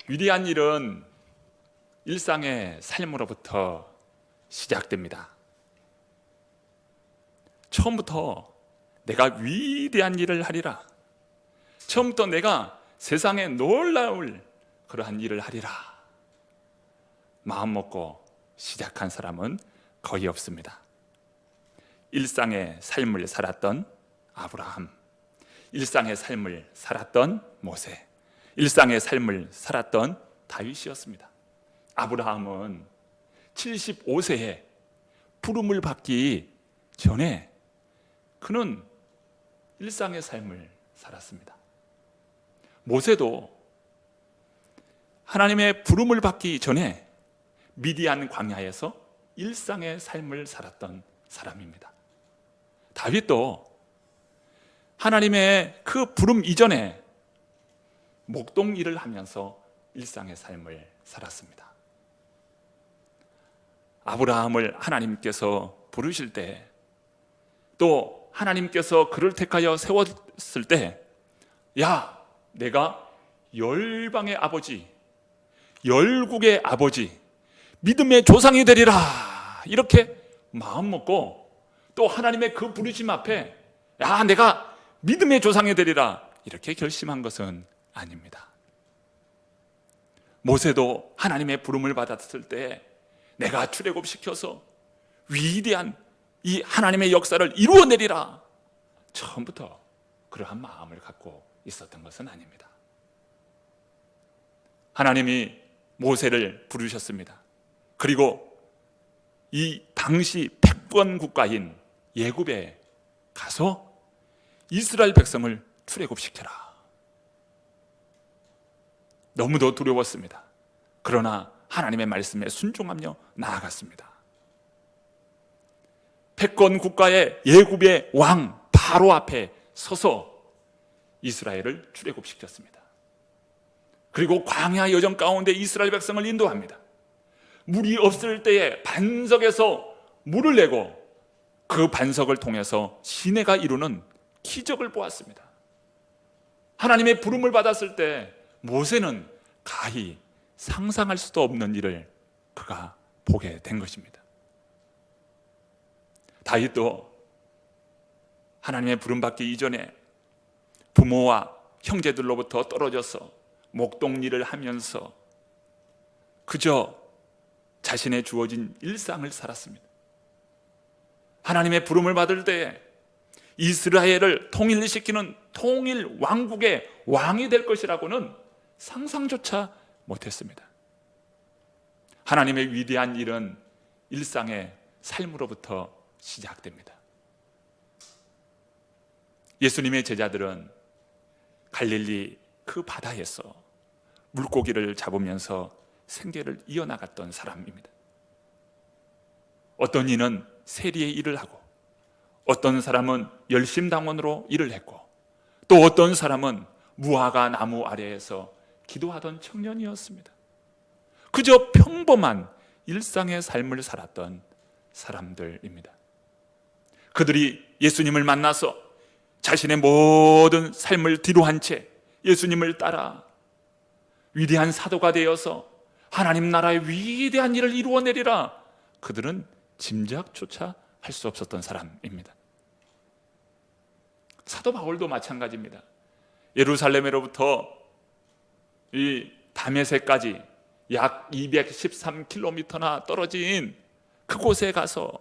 위대한 일은 일상의 삶으로부터 시작됩니다. 처음부터 내가 위대한 일을 하리라, 처음부터 내가 세상에 놀라울 그러한 일을 하리라 마음 먹고 시작한 사람은 거의 없습니다. 일상의 삶을 살았던 아브라함, 일상의 삶을 살았던 모세, 일상의 삶을 살았던 다윗이었습니다. 아브라함은 75세에 부름을 받기 전에 그는 일상의 삶을 살았습니다. 모세도 하나님의 부름을 받기 전에 미디안 광야에서 일상의 삶을 살았던 사람입니다. 다윗도 하나님의 그 부름 이전에 목동 일을 하면서 일상의 삶을 살았습니다. 아브라함을 하나님께서 부르실 때, 또 하나님께서 그를 택하여 세웠을 때, 야, 내가 열방의 아버지, 열국의 아버지, 믿음의 조상이 되리라, 이렇게 마음 먹고, 또 하나님의 그 부르심 앞에 야, 내가 믿음의 조상이 되리라, 이렇게 결심한 것은 아닙니다. 모세도 하나님의 부름을 받았을 때 내가 출애굽시켜서 위대한 이 하나님의 역사를 이루어내리라, 처음부터 그러한 마음을 갖고 있었던 것은 아닙니다. 하나님이 모세를 부르셨습니다. 그리고 이 당시 패권 국가인 애굽에 가서 이스라엘 백성을 출애굽시켜라. 너무도 두려웠습니다. 그러나 하나님의 말씀에 순종하며 나아갔습니다. 패권 국가의 애굽의 왕 바로 앞에 서서 이스라엘을 출애굽시켰습니다. 그리고 광야 여정 가운데 이스라엘 백성을 인도합니다. 물이 없을 때에 반석에서 물을 내고 그 반석을 통해서 시내가 이루는 기적을 보았습니다. 하나님의 부름을 받았을 때 모세는 가히 상상할 수도 없는 일을 그가 보게 된 것입니다. 다윗도 하나님의 부름 받기 이전에 부모와 형제들로부터 떨어져서 목동일을 하면서 그저 자신의 주어진 일상을 살았습니다. 하나님의 부름을 받을 때에 이스라엘을 통일시키는 통일 왕국의 왕이 될 것이라고는 상상조차 못했습니다. 하나님의 위대한 일은 일상의 삶으로부터 시작됩니다. 예수님의 제자들은 갈릴리 그 바다에서 물고기를 잡으면서 생계를 이어나갔던 사람입니다. 어떤 이는 세리의 일을 하고, 어떤 사람은 열심당원으로 일을 했고, 또 어떤 사람은 무화과 나무 아래에서 기도하던 청년이었습니다. 그저 평범한 일상의 삶을 살았던 사람들입니다. 그들이 예수님을 만나서 자신의 모든 삶을 뒤로한 채 예수님을 따라 위대한 사도가 되어서 하나님 나라의 위대한 일을 이루어내리라, 그들은 짐작조차 할 수 없었던 사람입니다. 사도 바울도 마찬가지입니다. 예루살렘으로부터 이 다메섹까지 약 213km나 떨어진 그곳에 가서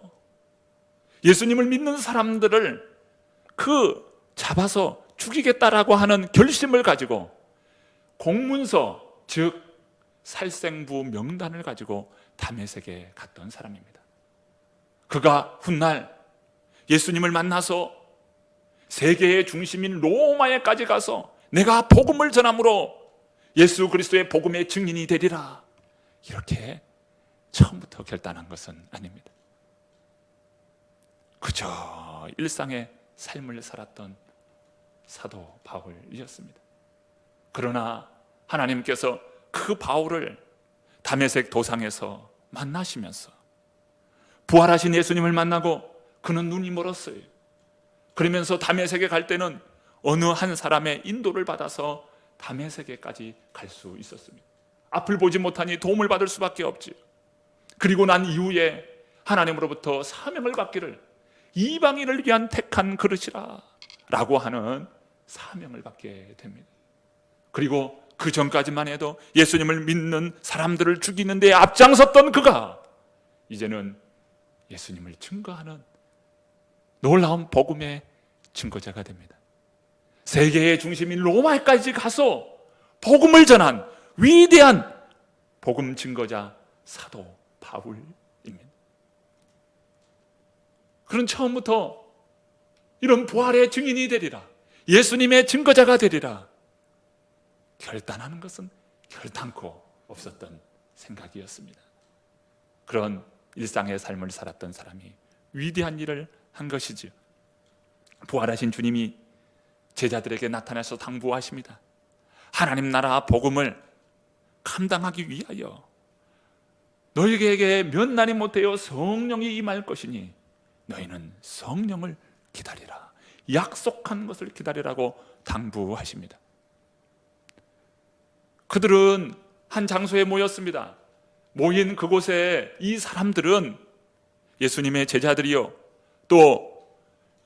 예수님을 믿는 사람들을 잡아서 죽이겠다라고 하는 결심을 가지고 공문서, 즉 살생부 명단을 가지고 다메섹에 갔던 사람입니다. 그가 훗날 예수님을 만나서 세계의 중심인 로마에까지 가서 내가 복음을 전함으로 예수 그리스도의 복음의 증인이 되리라, 이렇게 처음부터 결단한 것은 아닙니다. 그저 일상의 삶을 살았던 사도 바울이었습니다. 그러나 하나님께서 그 바울을 다메섹 도상에서 만나시면서 부활하신 예수님을 만나고 그는 눈이 멀었어요. 그러면서 다메섹에 갈 때는 어느 한 사람의 인도를 받아서 다메섹에까지 갈 수 있었습니다. 앞을 보지 못하니 도움을 받을 수밖에 없지요. 그리고 난 이후에 하나님으로부터 사명을 받기를 이방인을 위한 택한 그릇이라 라고 하는 사명을 받게 됩니다. 그리고 그 전까지만 해도 예수님을 믿는 사람들을 죽이는 데 앞장섰던 그가 이제는 예수님을 증거하는 놀라운 복음의 증거자가 됩니다. 세계의 중심인 로마까지 가서 복음을 전한 위대한 복음 증거자 사도 바울입니다. 그는 처음부터 이런 부활의 증인이 되리라, 예수님의 증거자가 되리라 결단하는 것은 결단코 없었던 생각이었습니다. 그런 일상의 삶을 살았던 사람이 위대한 일을 한 것이지요. 부활하신 주님이 제자들에게 나타나서 당부하십니다. 하나님 나라 복음을 감당하기 위하여 너희에게 몇 날이 못되어 성령이 임할 것이니 너희는 성령을 기다리라, 약속한 것을 기다리라고 당부하십니다. 그들은 한 장소에 모였습니다. 모인 그곳에 이 사람들은 예수님의 제자들이요, 또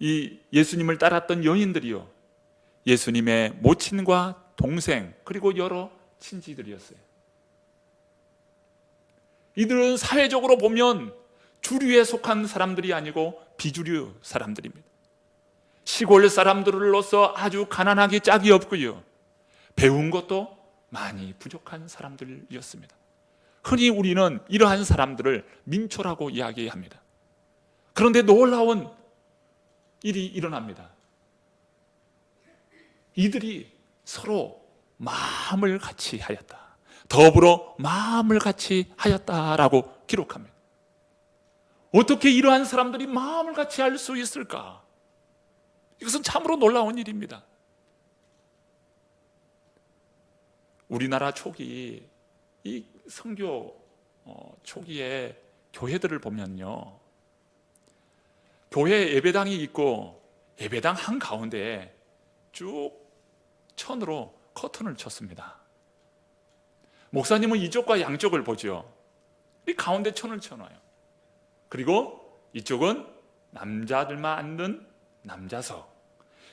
이 예수님을 따랐던 여인들이요, 예수님의 모친과 동생, 그리고 여러 친지들이었어요. 이들은 사회적으로 보면 주류에 속한 사람들이 아니고 비주류 사람들입니다. 시골 사람들로서 아주 가난하기 짝이 없고요, 배운 것도 많이 부족한 사람들이었습니다. 흔히 우리는 이러한 사람들을 민초라고 이야기합니다. 그런데 놀라운 일이 일어납니다. 이들이 서로 마음을 같이 하였다, 더불어 마음을 같이 하였다라고 기록합니다. 어떻게 이러한 사람들이 마음을 같이 할 수 있을까? 이것은 참으로 놀라운 일입니다. 우리나라 초기 이 선교 초기에 교회들을 보면요, 교회 예배당이 있고 예배당 한가운데에 쭉 천으로 커튼을 쳤습니다. 목사님은 이쪽과 양쪽을 보죠. 이 가운데 천을 쳐놔요. 그리고 이쪽은 남자들만 앉는 남자석,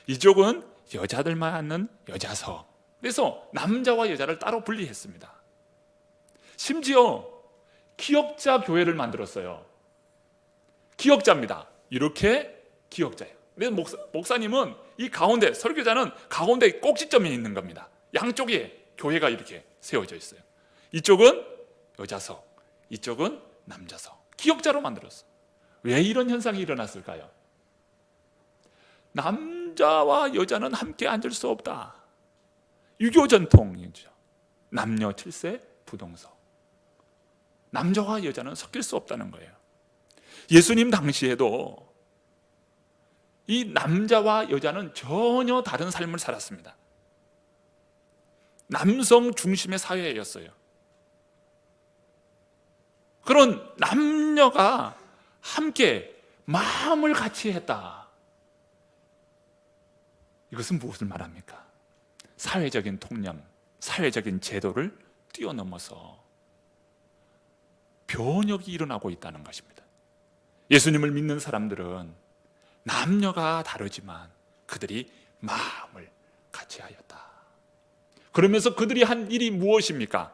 이쪽은 여자들만 앉는 여자석. 그래서 남자와 여자를 따로 분리했습니다. 심지어 기역자 교회를 만들었어요. 기역자입니다. 이렇게 기역자예요. 그래서 목사님은 이 가운데, 설교자는 가운데 꼭지점에 있는 겁니다. 양쪽에 교회가 이렇게 세워져 있어요. 이쪽은 여자석, 이쪽은 남자석. 기역자로 만들었어요. 왜 이런 현상이 일어났을까요? 남자와 여자는 함께 앉을 수 없다. 유교 전통이죠. 남녀 7세 부동석. 남자와 여자는 섞일 수 없다는 거예요. 예수님 당시에도 이 남자와 여자는 전혀 다른 삶을 살았습니다. 남성 중심의 사회였어요. 그런 남녀가 함께 마음을 같이 했다. 이것은 무엇을 말합니까? 사회적인 통념, 사회적인 제도를 뛰어넘어서 변혁이 일어나고 있다는 것입니다. 예수님을 믿는 사람들은 남녀가 다르지만 그들이 마음을 같이 하였다. 그러면서 그들이 한 일이 무엇입니까?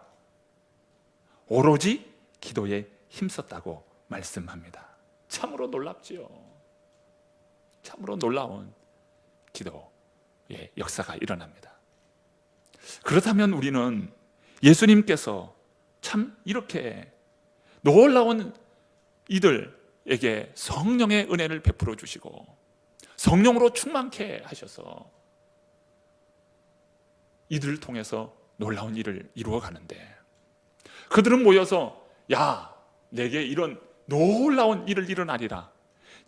오로지 기도에 힘썼다고 말씀합니다. 참으로 놀랍지요. 참으로 놀라운 기도의 역사가 일어납니다. 그렇다면 우리는 예수님께서 참 이렇게 놀라운 이들에게 성령의 은혜를 베풀어 주시고 성령으로 충만케 하셔서 이들을 통해서 놀라운 일을 이루어 가는데, 그들은 모여서 야, 내게 이런 놀라운 일을 일어나리라.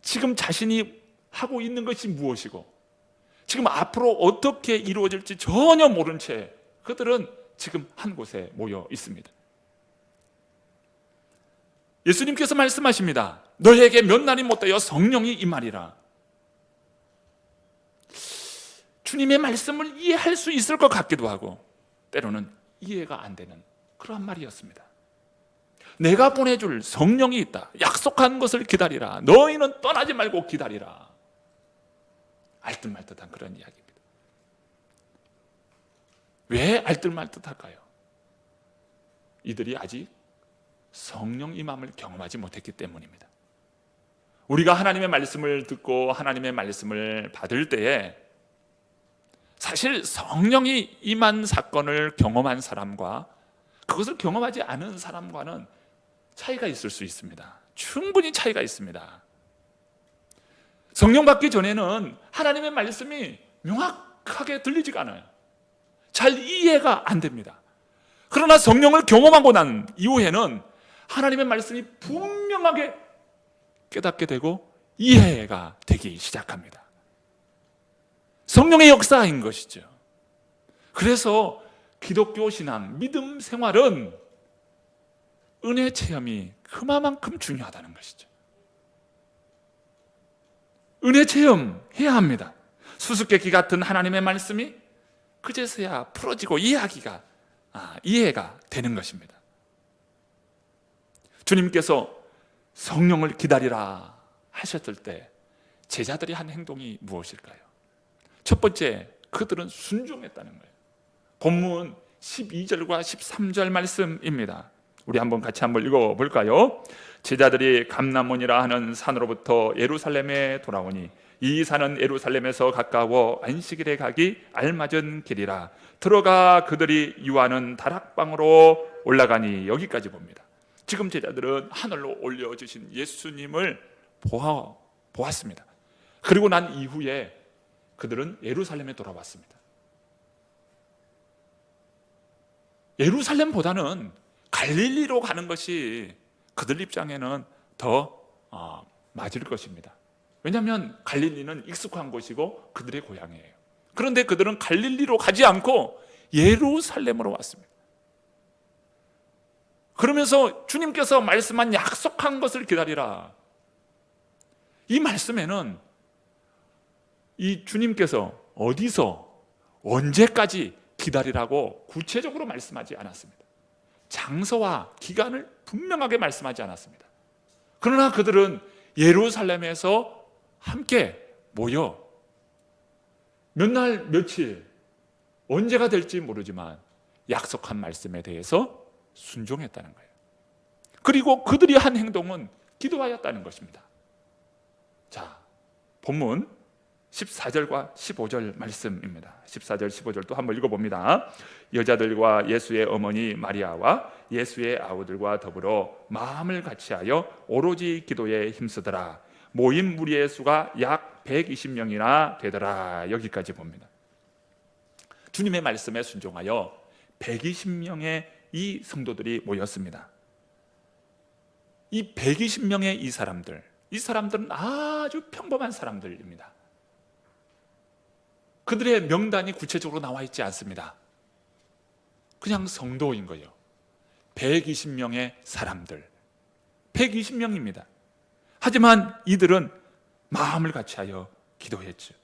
지금 자신이 하고 있는 것이 무엇이고 지금 앞으로 어떻게 이루어질지 전혀 모른 채 그들은 지금 한 곳에 모여 있습니다. 예수님께서 말씀하십니다. 너희에게 몇 날이 못되어 성령이 임하리라. 주님의 말씀을 이해할 수 있을 것 같기도 하고 때로는 이해가 안 되는 그러한 말이었습니다. 내가 보내줄 성령이 있다. 약속한 것을 기다리라. 너희는 떠나지 말고 기다리라. 알뜰말뜻한 그런 이야기입니다. 왜 알뜰말뜻할까요? 이들이 아직 성령 임함을 경험하지 못했기 때문입니다. 우리가 하나님의 말씀을 듣고 하나님의 말씀을 받을 때에 사실 성령이 임한 사건을 경험한 사람과 그것을 경험하지 않은 사람과는 차이가 있을 수 있습니다. 충분히 차이가 있습니다. 성령 받기 전에는 하나님의 말씀이 명확하게 들리지가 않아요. 잘 이해가 안 됩니다. 그러나 성령을 경험하고 난 이후에는 하나님의 말씀이 분명하게 깨닫게 되고 이해가 되기 시작합니다. 성령의 역사인 것이죠. 그래서 기독교 신앙, 믿음 생활은 은혜 체험이 그만큼 중요하다는 것이죠. 은혜 체험해야 합니다. 수수께끼 같은 하나님의 말씀이 그제서야 풀어지고 이해가 되는 것입니다. 주님께서 성령을 기다리라 하셨을 때 제자들이 한 행동이 무엇일까요? 첫 번째, 그들은 순종했다는 거예요. 본문 12절과 13절 말씀입니다. 우리 같이 한번 읽어볼까요? 제자들이 감람원이라 하는 산으로부터 예루살렘에 돌아오니 이 산은 예루살렘에서 가까워 안식일에 가기 알맞은 길이라. 들어가 그들이 유하는 다락방으로 올라가니, 여기까지 봅니다. 지금 제자들은 하늘로 올려주신 예수님을 보았습니다. 그리고 난 이후에 그들은 예루살렘에 돌아왔습니다. 예루살렘보다는 갈릴리로 가는 것이 그들 입장에는 더 맞을 것입니다. 왜냐하면 갈릴리는 익숙한 곳이고 그들의 고향이에요. 그런데 그들은 갈릴리로 가지 않고 예루살렘으로 왔습니다. 그러면서 주님께서 말씀한 약속한 것을 기다리라. 이 말씀에는 이 주님께서 어디서 언제까지 기다리라고 구체적으로 말씀하지 않았습니다. 장소와 기간을 분명하게 말씀하지 않았습니다. 그러나 그들은 예루살렘에서 함께 모여 몇 날 며칠 언제가 될지 모르지만 약속한 말씀에 대해서 순종했다는 거예요. 그리고 그들이 한 행동은 기도하였다는 것입니다. 자, 본문 14절과 15절 말씀입니다. 14절 15절 또 한번 읽어봅니다. 여자들과 예수의 어머니 마리아와 예수의 아우들과 더불어 마음을 같이하여 오로지 기도에 힘쓰더라. 모인 무리의 수가 약 120명이나 되더라. 여기까지 봅니다. 주님의 말씀에 순종하여 120명의 이 성도들이 모였습니다. 이 120명의 이 사람들은 아주 평범한 사람들입니다. 그들의 명단이 구체적으로 나와 있지 않습니다. 그냥 성도인 거예요. 120명의 사람들, 120명입니다. 하지만 이들은 마음을 같이하여 기도했죠.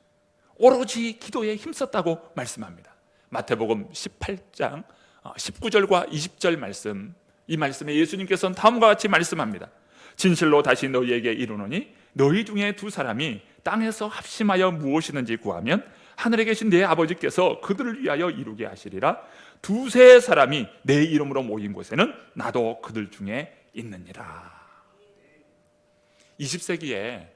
오로지 기도에 힘썼다고 말씀합니다. 마태복음 18장 19절과 20절 말씀, 이 말씀에 예수님께서는 다음과 같이 말씀합니다. 진실로 다시 너희에게 이르노니 너희 중에 두 사람이 땅에서 합심하여 무엇이든지 구하면 하늘에 계신 내 아버지께서 그들을 위하여 이루게 하시리라. 두세 사람이 내 이름으로 모인 곳에는 나도 그들 중에 있느니라. 20세기에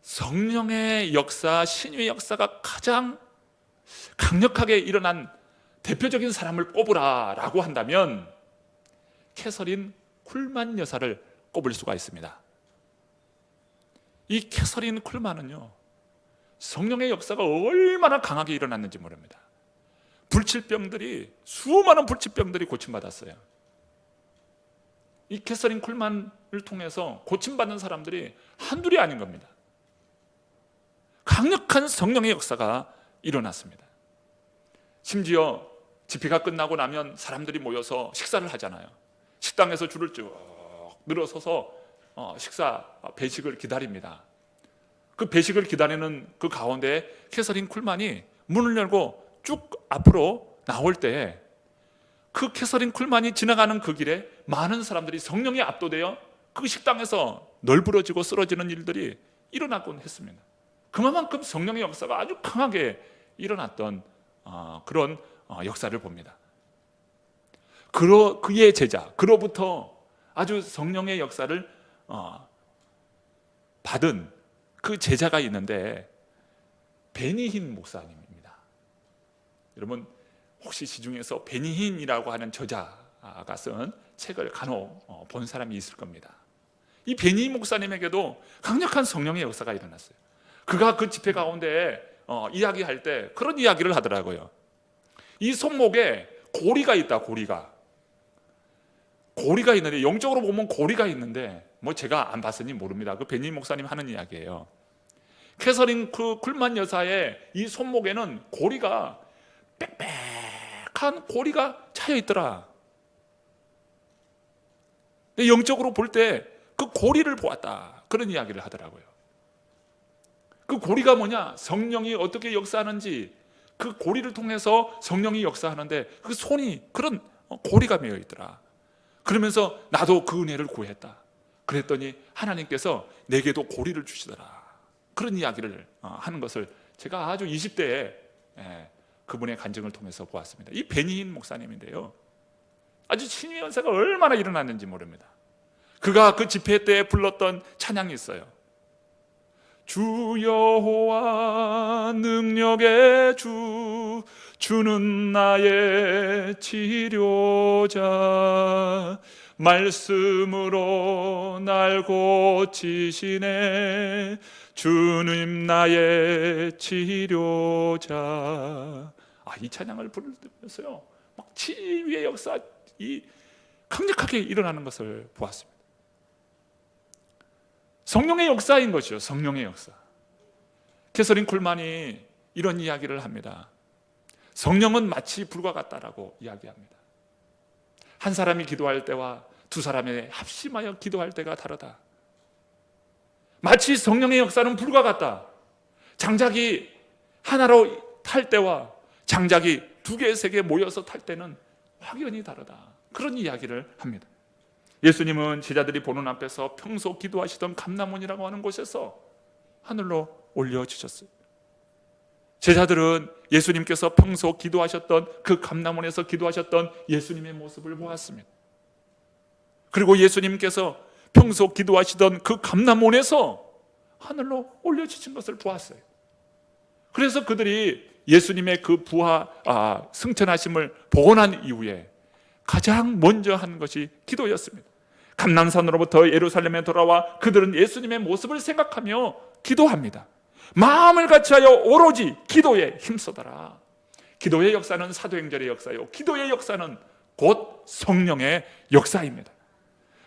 성령의 역사, 신유의 역사가 가장 강력하게 일어난 대표적인 사람을 꼽으라라고 한다면 캐서린 쿨만 여사를 꼽을 수가 있습니다. 이 캐서린 쿨만은요, 성령의 역사가 얼마나 강하게 일어났는지 모릅니다. 수많은 불치병들이 고침받았어요. 이 캐서린 쿨만을 통해서 고침받는 사람들이 한둘이 아닌 겁니다. 강력한 성령의 역사가 일어났습니다. 심지어 집회가 끝나고 나면 사람들이 모여서 식사를 하잖아요. 식당에서 줄을 쭉 늘어서서 배식을 기다립니다. 그 배식을 기다리는 그 가운데 캐서린 쿨만이 문을 열고 쭉 앞으로 나올 때 그 캐서린 쿨만이 지나가는 그 길에 많은 사람들이 성령에 압도되어 그 식당에서 널브러지고 쓰러지는 일들이 일어나곤 했습니다. 그만큼 성령의 역사가 아주 강하게 일어났던 그런 역사를 봅니다. 그의 제자, 그로부터 아주 성령의 역사를 받은 그 제자가 있는데 베니힌 목사님입니다. 여러분 혹시 시중에서 베니힌이라고 하는 저자가 쓴 책을 간혹 본 사람이 있을 겁니다. 이 베니힌 목사님에게도 강력한 성령의 역사가 일어났어요. 그가 그 집회 가운데 이야기할 때 그런 이야기를 하더라고요. 이 손목에 고리가 있다. 고리가 있는데, 영적으로 보면 고리가 있는데 뭐 제가 안 봤으니 모릅니다. 그 베니힌 목사님 하는 이야기예요. 캐서린 쿨만 여사의 이 손목에는 고리가 빽빽한 고리가 차여 있더라. 영적으로 볼 때 그 고리를 보았다. 그런 이야기를 하더라고요. 그 고리가 뭐냐? 성령이 어떻게 역사하는지, 그 고리를 통해서 성령이 역사하는데 그 손이 그런 고리가 매여 있더라. 그러면서 나도 그 은혜를 구했다. 그랬더니 하나님께서 내게도 고리를 주시더라. 그런 이야기를 하는 것을 제가 아주 20대에 그분의 간증을 통해서 보았습니다. 이 베니힌 목사님인데요, 아주 신의 연사가 얼마나 일어났는지 모릅니다. 그가 그 집회 때 불렀던 찬양이 있어요. 주 여호와 능력의 주는 나의 치료자, 말씀으로 날 고치시네, 주님 나의 치료자. 이 찬양을 부르면서요, 막 치유의 역사 강력하게 일어나는 것을 보았습니다. 성령의 역사인 것이죠. 성령의 역사. 캐서린 쿨만이 이런 이야기를 합니다. 성령은 마치 불과 같다라고 이야기합니다. 한 사람이 기도할 때와 두 사람이 합심하여 기도할 때가 다르다. 마치 성령의 역사는 불과 같다. 장작이 하나로 탈 때와 장작이 두 개, 세 개 모여서 탈 때는 확연히 다르다. 그런 이야기를 합니다. 예수님은 제자들이 보는 앞에서 평소 기도하시던 감람원이라고 하는 곳에서 하늘로 올려주셨어요. 제자들은 예수님께서 평소 기도하셨던 그 감람원에서 기도하셨던 예수님의 모습을 보았습니다. 그리고 예수님께서 평소 기도하시던 그 감람원에서 하늘로 올려주신 것을 보았어요. 그래서 그들이 예수님의 그 승천하심을 보고 난 이후에 가장 먼저 한 것이 기도였습니다. 감람산으로부터 예루살렘에 돌아와 그들은 예수님의 모습을 생각하며 기도합니다. 마음을 같이하여 오로지 기도에 힘써더라. 기도의 역사는 사도행전의 역사요, 기도의 역사는 곧 성령의 역사입니다.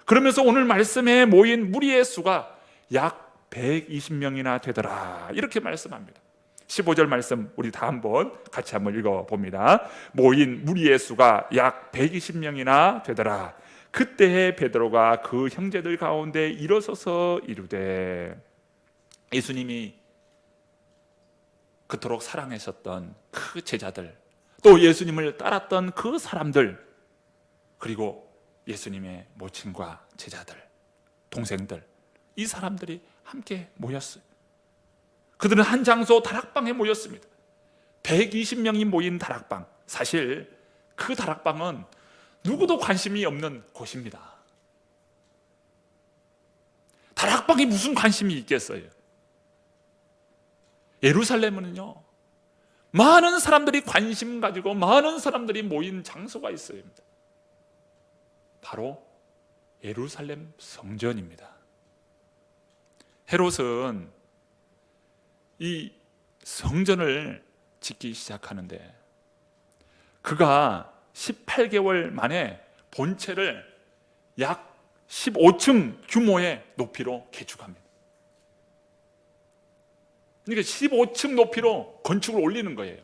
그러면서 오늘 말씀에 모인 무리의 수가 약 120명이나 되더라, 이렇게 말씀합니다. 15절 말씀 우리 다 같이 한번 읽어봅니다. 모인 무리의 수가 약 120명이나 되더라. 그때 베드로가 그 형제들 가운데 일어서서 이르되, 예수님이 그토록 사랑하셨던 그 제자들, 또 예수님을 따랐던 그 사람들, 그리고 예수님의 모친과 제자들, 동생들, 이 사람들이 함께 모였어요. 그들은 한 장소 다락방에 모였습니다. 120명이 모인 다락방. 사실 그 다락방은 누구도 관심이 없는 곳입니다. 다락방에 무슨 관심이 있겠어요? 예루살렘은요, 많은 사람들이 관심 가지고 많은 사람들이 모인 장소가 있어야 합니다. 바로 예루살렘 성전입니다. 헤롯은 이 성전을 짓기 시작하는데 그가 18개월 만에 본체를 약 15층 규모의 높이로 개축합니다. 그러니까 15층 높이로 건축을 올리는 거예요.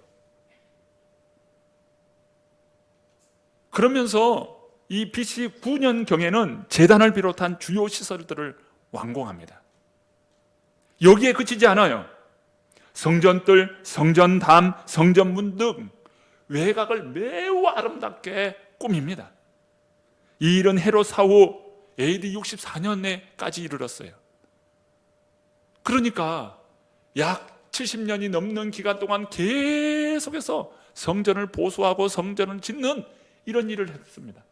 그러면서 이 BC 9년경에는 제단을 비롯한 주요 시설들을 완공합니다. 여기에 그치지 않아요. 성전뜰, 성전담, 성전문 등 외곽을 매우 아름답게 꿈입니다. 이 일은 헤롯 사후 AD 64년에까지 이르렀어요. 그러니까 약 70년이 넘는 기간 동안 계속해서 성전을 보수하고 성전을 짓는 이런 일을 했습니다.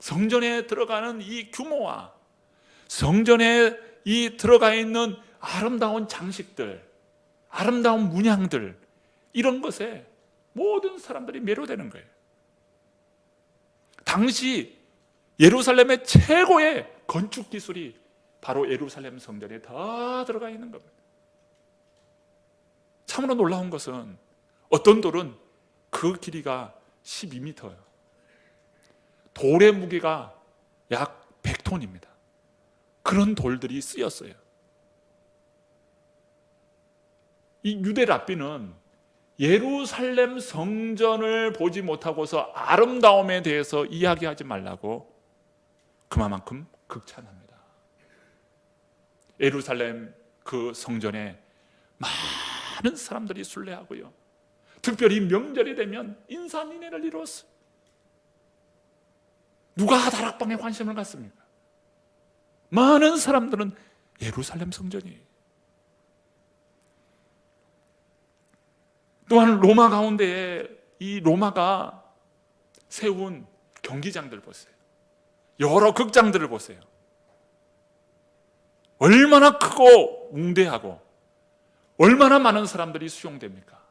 성전에 들어가는 이 규모와 성전에 이 들어가 있는 아름다운 장식들, 아름다운 문양들, 이런 것에 모든 사람들이 매료되는 거예요. 당시 예루살렘의 최고의 건축 기술이 바로 예루살렘 성전에 다 들어가 있는 겁니다. 참으로 놀라운 것은 어떤 돌은 그 길이가 12m예요. 돌의 무게가 약 100톤입니다. 그런 돌들이 쓰였어요. 이 유대 랍비는 예루살렘 성전을 보지 못하고서 아름다움에 대해서 이야기하지 말라고 그만큼 극찬합니다. 예루살렘 그 성전에 많은 사람들이 순례하고요, 특별히 명절이 되면 인산인해를 이루었어요. 누가 다락방에 관심을 갖습니까? 많은 사람들은 예루살렘 성전이에요. 또한 로마 가운데에 이 로마가 세운 경기장들 보세요. 여러 극장들을 보세요. 얼마나 크고 웅대하고 얼마나 많은 사람들이 수용됩니까?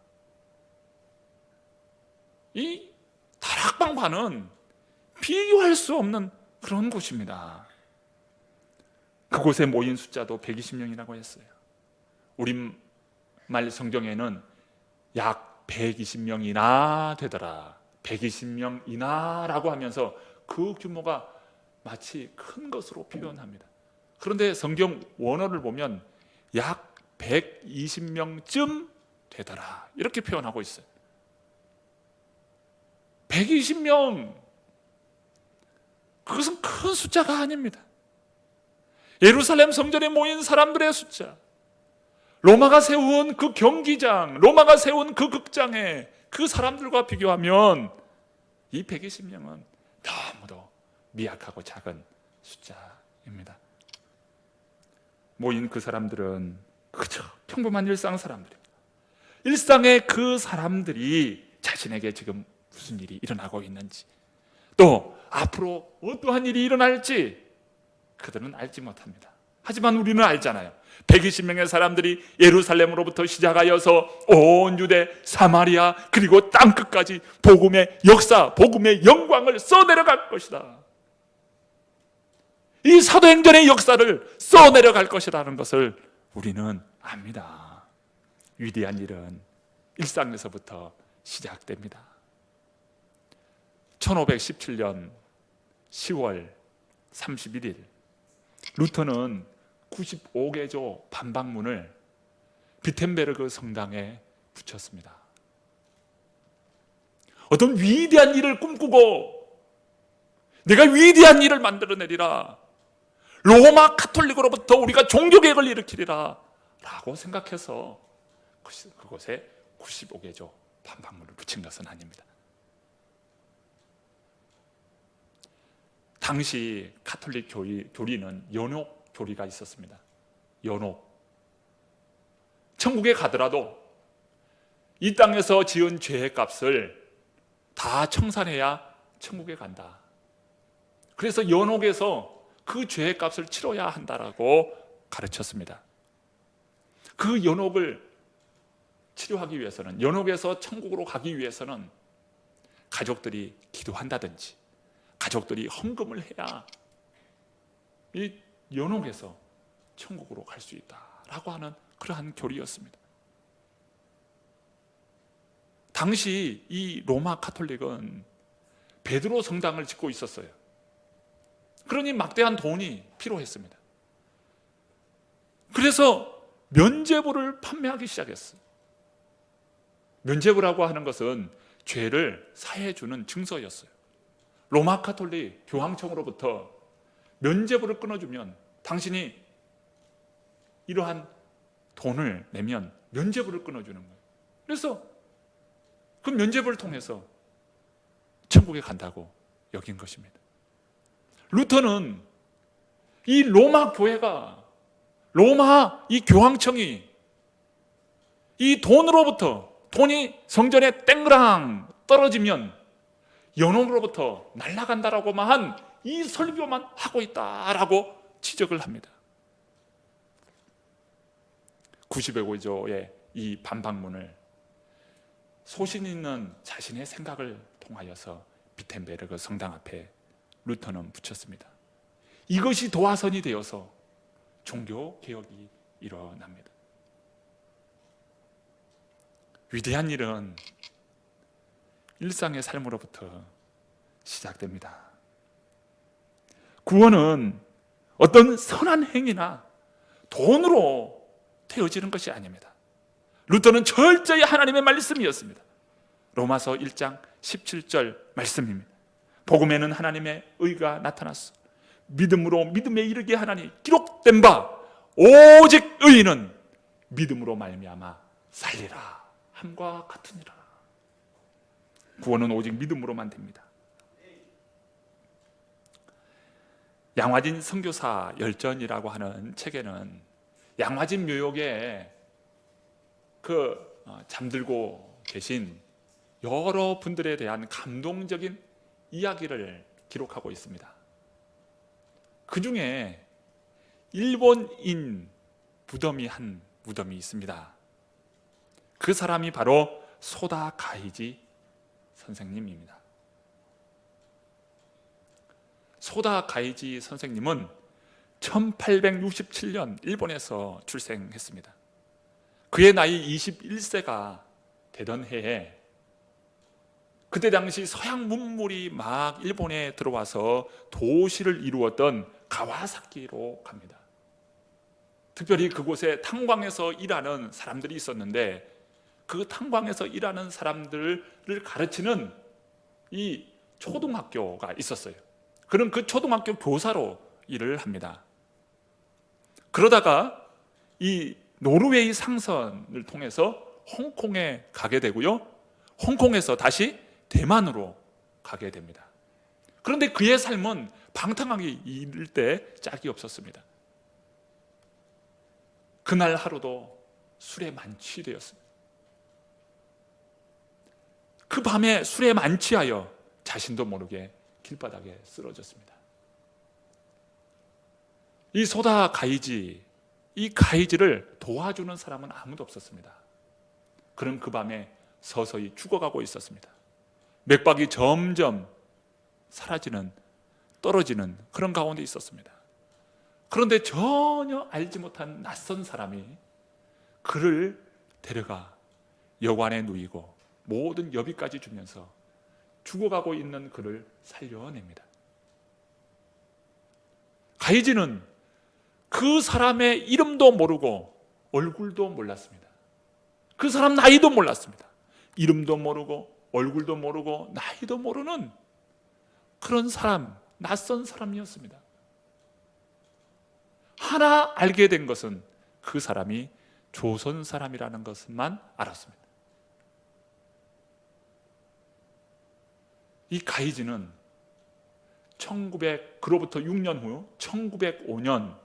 이 다락방과는 비교할 수 없는 그런 곳입니다. 그곳에 모인 숫자도 120명이라고 했어요. 우리말 성경에는 약 120명이나 되더라, 120명이나라고 하면서 그 규모가 마치 큰 것으로 표현합니다. 그런데 성경 원어를 보면 약 120명쯤 되더라, 이렇게 표현하고 있어요. 120명, 그것은 큰 숫자가 아닙니다. 예루살렘 성전에 모인 사람들의 숫자, 로마가 세운 그 경기장, 로마가 세운 그 극장에 그 사람들과 비교하면 이 120명은 너무도 미약하고 작은 숫자입니다. 모인 그 사람들은 그저 평범한 일상 사람들입니다. 일상의 그 사람들이 자신에게 지금 무슨 일이 일어나고 있는지, 또 앞으로 어떠한 일이 일어날지 그들은 알지 못합니다. 하지만 우리는 알잖아요. 120명의 사람들이 예루살렘으로부터 시작하여서 온 유대, 사마리아, 그리고 땅끝까지 복음의 역사, 복음의 영광을 써내려갈 것이다. 이 사도행전의 역사를 써내려갈 것이라는 것을 우리는 압니다. 위대한 일은 일상에서부터 시작됩니다. 1517년 10월 31일 루터는 95개조 반박문을 비텐베르그 성당에 붙였습니다. 어떤 위대한 일을 꿈꾸고 내가 위대한 일을 만들어내리라, 로마 카톨릭으로부터 우리가 종교개혁을 일으키리라 라고 생각해서 그곳에 95개조 반박문을 붙인 것은 아닙니다. 당시 카톨릭 교리는 연옥 교리가 있었습니다. 연옥. 천국에 가더라도 이 땅에서 지은 죄의 값을 다 청산해야 천국에 간다. 그래서 연옥에서 그 죄의 값을 치러야 한다라고 가르쳤습니다. 그 연옥을 치료하기 위해서는, 연옥에서 천국으로 가기 위해서는 가족들이 기도한다든지 가족들이 헌금을 해야 이 연옥에서 천국으로 갈 수 있다라고 하는 그러한 교리였습니다. 당시 이 로마 카톨릭은 베드로 성당을 짓고 있었어요. 그러니 막대한 돈이 필요했습니다. 그래서 면죄부를 판매하기 시작했어요. 면죄부라고 하는 것은 죄를 사해주는 증서였어요. 로마 카톨릭 교황청으로부터 면죄부를 끊어주면 당신이 이러한 돈을 내면 면죄부를 끊어주는 거예요. 그래서 그 면죄부를 통해서 천국에 간다고 여긴 것입니다. 루터는 이 로마 교회가, 로마 이 교황청이 이 돈이 성전에 땡그랑 떨어지면 연옥으로부터 날아간다라고만 한 이 설교만 하고 있다라고 지적을 합니다. 90여 구조의 이 반박문을 소신 있는 자신의 생각을 통하여서 비텐베르그 성당 앞에 루터는 붙였습니다. 이것이 도화선이 되어서 종교 개혁이 일어납니다. 위대한 일은 일상의 삶으로부터 시작됩니다. 구원은 어떤 선한 행위나 돈으로 되어지는 것이 아닙니다. 루터는 철저히 하나님의 말씀이었습니다. 로마서 1장 17절 말씀입니다. 복음에는 하나님의 의가 나타났어. 믿음으로 믿음에 이르게 하나니 기록된 바 오직 의인은 믿음으로 말미암아 살리라 함과 같으니라. 구원은 오직 믿음으로만 됩니다. 양화진 선교사 열전이라고 하는 책에는 양화진 묘역에 잠들고 계신 여러 분들에 대한 감동적인 이야기를 기록하고 있습니다. 그 중에 일본인 한 무덤이 있습니다. 그 사람이 바로 소다 가이지 선생님입니다. 소다 가이지 선생님은 1867년 일본에서 출생했습니다. 그의 나이 21세가 되던 해에 그때 당시 서양 문물이 막 일본에 들어와서 도시를 이루었던 가와사키로 갑니다. 특별히 그곳에 탄광에서 일하는 사람들이 있었는데 그 탄광에서 일하는 사람들을 가르치는 이 초등학교가 있었어요. 그럼 그 초등학교 교사로 일을 합니다. 그러다가 이 노르웨이 상선을 통해서 홍콩에 가게 되고요. 홍콩에서 다시 대만으로 가게 됩니다. 그런데 그의 삶은 방탕하게 이를 때 짝이 없었습니다. 그날 하루도 술에 만취되었습니다. 그 밤에 술에 만취하여 자신도 모르게 길바닥에 쓰러졌습니다. 이 소다 가이지, 이 가이지를 도와주는 사람은 아무도 없었습니다. 그는 그 밤에 서서히 죽어가고 있었습니다. 맥박이 점점 사라지는, 떨어지는 그런 가운데 있었습니다. 그런데 전혀 알지 못한 낯선 사람이 그를 데려가 여관에 누이고 모든 여비까지 주면서 죽어가고 있는 그를 살려냅니다. 가이지는 그 사람의 이름도 모르고 얼굴도 몰랐습니다. 그 사람 나이도 몰랐습니다. 이름도 모르고 얼굴도 모르고 나이도 모르는 그런 사람, 낯선 사람이었습니다. 하나 알게 된 것은 그 사람이 조선 사람이라는 것만 알았습니다. 이 가이지는 그로부터 6년 후 1905년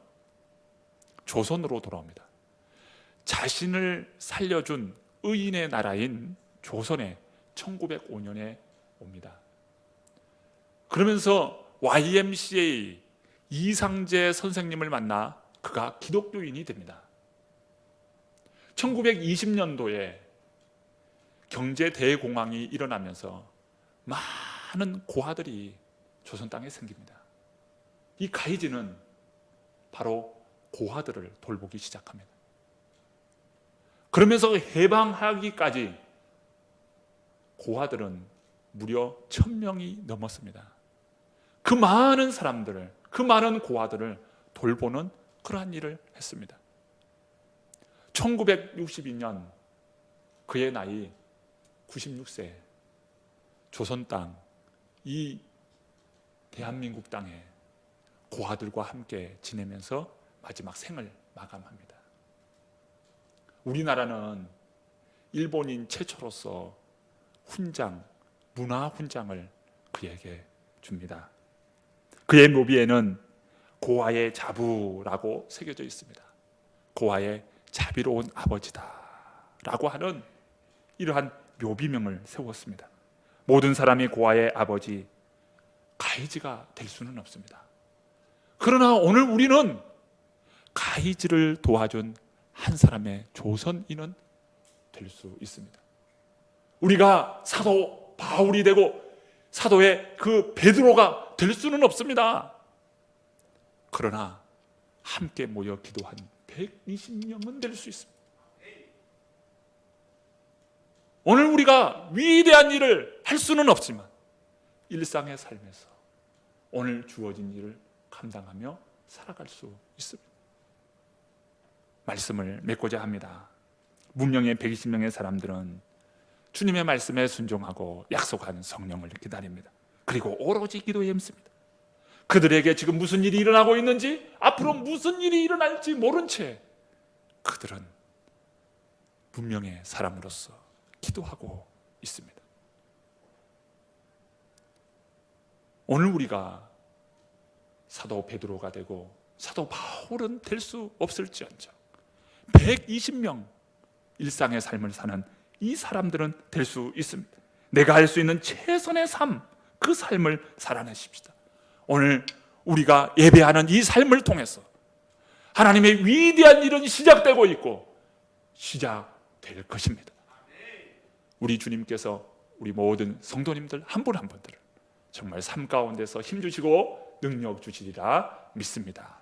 조선으로 돌아옵니다. 자신을 살려준 의인의 나라인 조선에 1905년에 옵니다. 그러면서 YMCA 이상재 선생님을 만나 그가 기독교인이 됩니다. 1920년도에 경제 대공황이 일어나면서 많은 고아들이 조선 땅에 생깁니다. 이 가이지는 바로 고아들을 돌보기 시작합니다. 그러면서 해방하기까지 고아들은 무려 1000명이 넘었습니다. 그 많은 사람들을, 그 많은 고아들을 돌보는 그러한 일을 했습니다. 1962년 그의 나이 96세, 조선 땅, 이 대한민국 땅에 고아들과 함께 지내면서 마지막 생을 마감합니다. 우리나라는 일본인 최초로서 훈장, 문화 훈장을 그에게 줍니다. 그의 묘비에는 고아의 자부라고 새겨져 있습니다. 고아의 자비로운 아버지다 라고 하는 이러한 묘비명을 세웠습니다. 모든 사람이 고아의 아버지 가이지가 될 수는 없습니다. 그러나 오늘 우리는 가이지를 도와준 한 사람의 조선인은 될 수 있습니다. 우리가 사도 바울이 되고 사도의 그 베드로가 될 수는 없습니다. 그러나 함께 모여 기도한 120명은 될 수 있습니다. 오늘 우리가 위대한 일을 할 수는 없지만 일상의 삶에서 오늘 주어진 일을 감당하며 살아갈 수 있습니다. 말씀을 맺고자 합니다. 문명의 120명의 사람들은 주님의 말씀에 순종하고 약속한 성령을 기다립니다. 그리고 오로지 기도에 힘씁니다. 그들에게 지금 무슨 일이 일어나고 있는지, 앞으로 무슨 일이 일어날지 모른 채 그들은 문명의 사람으로서 기도하고 있습니다. 오늘 우리가 사도 베드로가 되고 사도 바울은 될 수 없을지언정 120명 일상의 삶을 사는 이 사람들은 될 수 있습니다. 내가 할 수 있는 최선의 삶, 그 삶을 살아내십시다. 오늘 우리가 예배하는 이 삶을 통해서 하나님의 위대한 일은 시작되고 있고 시작될 것입니다. 우리 주님께서 우리 모든 성도님들 한 분 한 분들을 정말 삶 가운데서 힘주시고 능력 주시리라 믿습니다.